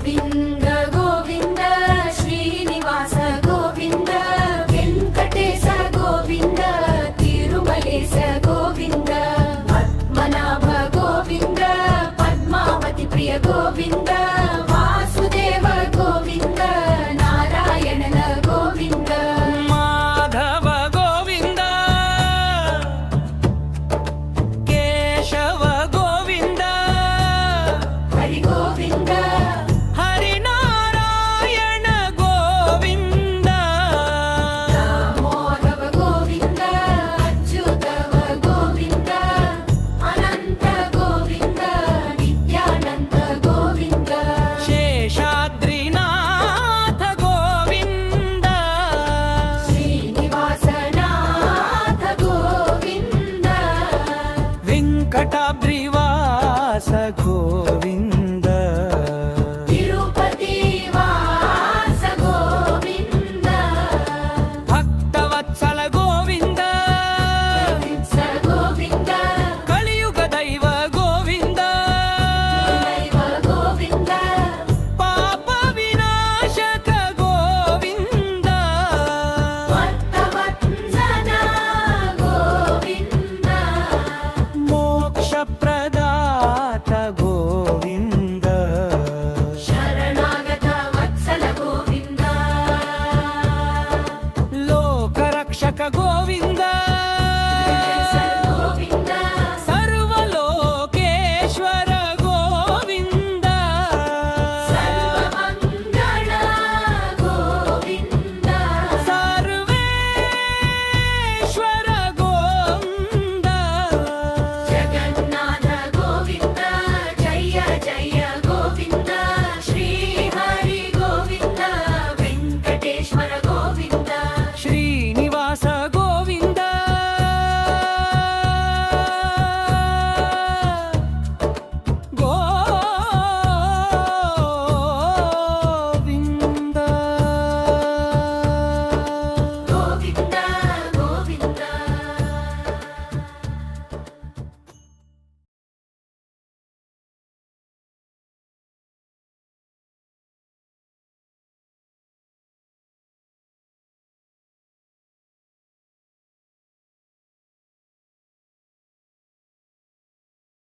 Govinda Govinda Srinivasa Govinda Venkatesha Govinda Tirumalesha Govinda Padmanabha Govinda Padmavati Priya Govinda Vasudeva Govinda నారాయణన Govinda Madhava Govinda Keshava Govinda Hari Govinda Harinarayana Govinda Damodara Govinda అచ్యుతవ Govinda Anantha Govinda Nityananda Govinda శేషాద్రినాథ Govinda శ్రీనివాసనాథ Govinda Venkatadri